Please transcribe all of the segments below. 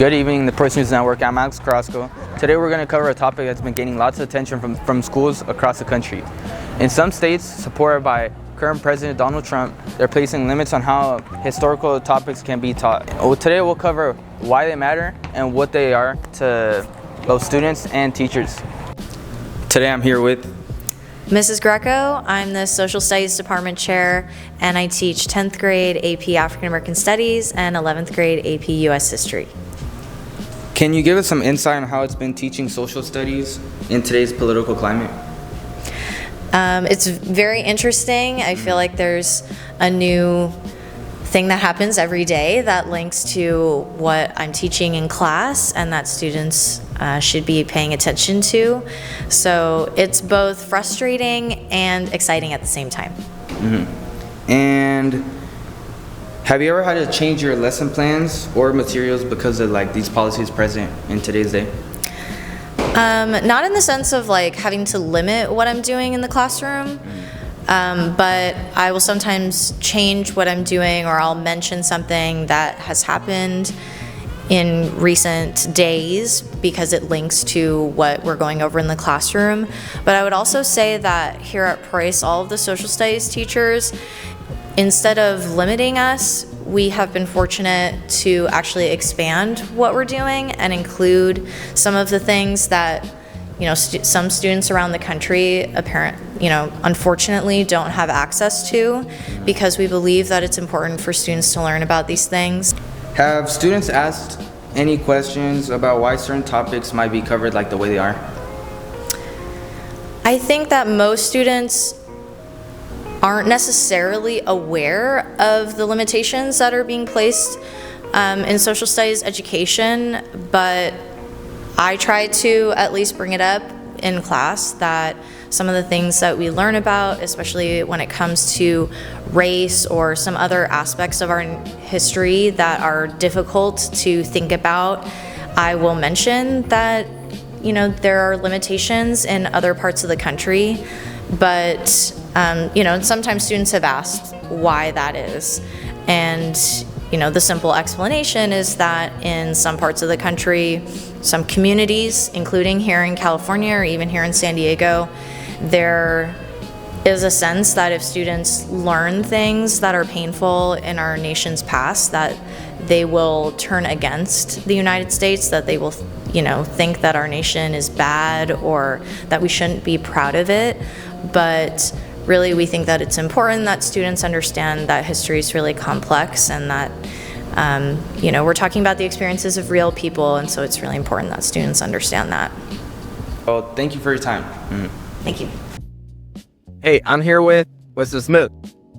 Good evening, the Pro Students Network. I'm Alex Carrasco. Today we're going to cover a topic that's been gaining lots of attention from schools across the country. In some states, supported by current President Donald Trump, they're placing limits on how historical topics can be taught. Today we'll cover why they matter and what they are to both students and teachers. Today I'm here with Mrs. Greco. I'm the Social Studies Department Chair, and I teach 10th grade AP African American Studies and 11th grade AP US History. Can you give us some insight on how it's been teaching social studies in today's political climate? It's very interesting. I feel like there's a new thing that happens every day that links to what I'm teaching in class and that students should be paying attention to. So it's both frustrating and exciting at the same time. Mm-hmm. And have you ever had to change your lesson plans or materials because of these policies present in today's day? Not in the sense of having to limit what I'm doing in the classroom, but I will sometimes change what I'm doing, or I'll mention something that has happened in recent days because it links to what we're going over in the classroom. But I would also say that here at Price, all of the social studies teachers, instead of limiting us, we have been fortunate to actually expand what we're doing and include some of the things that some students around the country unfortunately don't have access to, because we believe that it's important for students to learn about these things. Have students asked any questions about why certain topics might be covered the way they are? I think that most students aren't necessarily aware of the limitations that are being placed in social studies education, but I try to at least bring it up in class that some of the things that we learn about, especially when it comes to race or some other aspects of our history that are difficult to think about, I will mention that there are limitations in other parts of the country. But sometimes students have asked why that is, and the simple explanation is that in some parts of the country, some communities, including here in California or even here in San Diego, there is a sense that if students learn things that are painful in our nation's past, that they will turn against the United States, that they will think that our nation is bad or that we shouldn't be proud of it. But really, we think that it's important that students understand that history is really complex and that we're talking about the experiences of real people, and so it's really important that students understand that. Well, thank you for your time. Mm-hmm. Thank you. Hey, I'm here with Mr. Smith.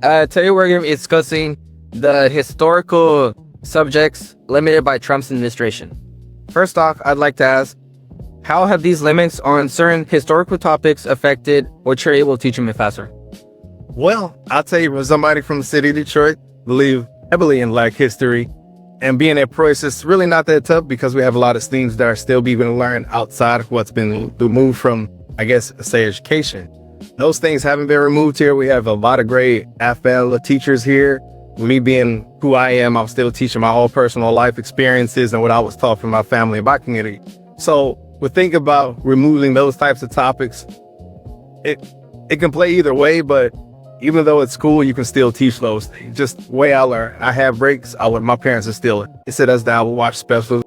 Today we're going to be discussing the historical subjects limited by Trump's administration. First off, I'd like to ask, how have these limits on certain historical topics affected what you're able to teach them faster? Well, I'll tell you, as somebody from the city of Detroit, believe heavily in Black history, and being at Price, it's really not that tough because we have a lot of things that are still being learned outside of what's been removed from, say, education. Those things haven't been removed here. We have a lot of great AFL teachers here. Me being who I am, I'm still teaching my own personal life experiences and what I was taught from my family and my community. So we think about removing those types of topics. It can play either way, but even though it's school, you can still teach those things. Just the way I learn. I have breaks. My parents are still sit us down, we'll watch specials.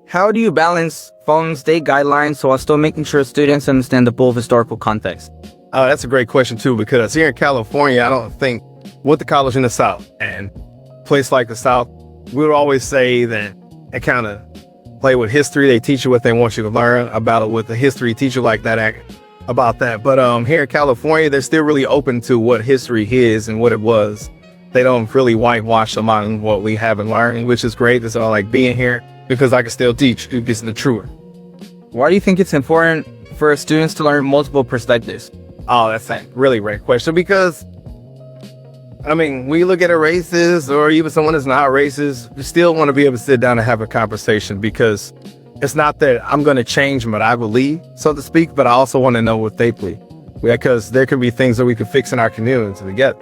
How do you balance following state guidelines while still making sure students understand the full historical context? That's a great question too, because here in California, I don't think with the college in the South and a place like the South, we would always say that it kind of play with history. They teach you what they want you to learn about it with a history teacher like that about that. But here in California, they're still really open to what history is and what it was. They don't really whitewash a lot of what we haven't learned, which is great. It's all being here because I can still teach. It's the truer. Why do you think it's important for students to learn multiple perspectives? Oh, that's a really great question, because we look at a racist or even someone that's not racist, we still want to be able to sit down and have a conversation, because it's not that I'm going to change what I believe, so to speak, but I also want to know what they believe, because there can be things that we can fix in our community together.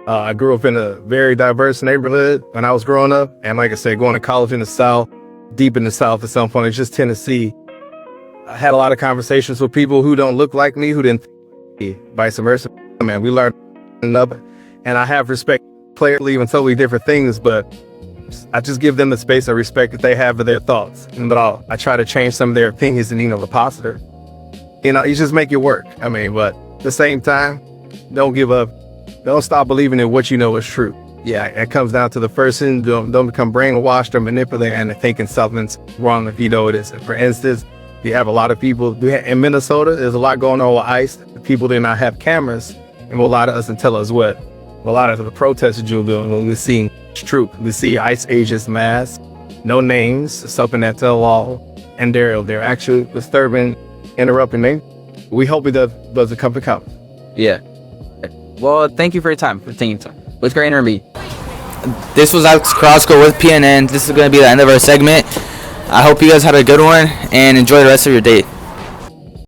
I grew up in a very diverse neighborhood when I was growing up, and like I said, going to college in the South, deep in the South at some point. It's just Tennessee. I had a lot of conversations with people who don't look like me, who didn't think like me, vice versa. Man, we learned up, and I have respect. Players believe in totally different things, but I just give them the space and respect that they have for their thoughts. And but I try to change some of their opinions and, the positive. You just make it work. I mean, but at the same time, don't give up. Don't stop believing in what you know is true. Yeah, it comes down to the person. Don't become brainwashed or manipulated and thinking something's wrong if you know it isn't. For instance, you have a lot of people in Minnesota. There's a lot going on with ICE. The people did not have cameras and will lie to us and tell us what a lot of the protesters are doing. When we're seeing truth, we see ICE agents masked, no names, something that's a law, and they're actually disturbing, interrupting me. We hope it doesn't come to come. Yeah. Well, thank you for your time. For taking time. It was a great interview. This was Alex Carrasco with PNN. This is going to be the end of our segment. I hope you guys had a good one and enjoy the rest of your day.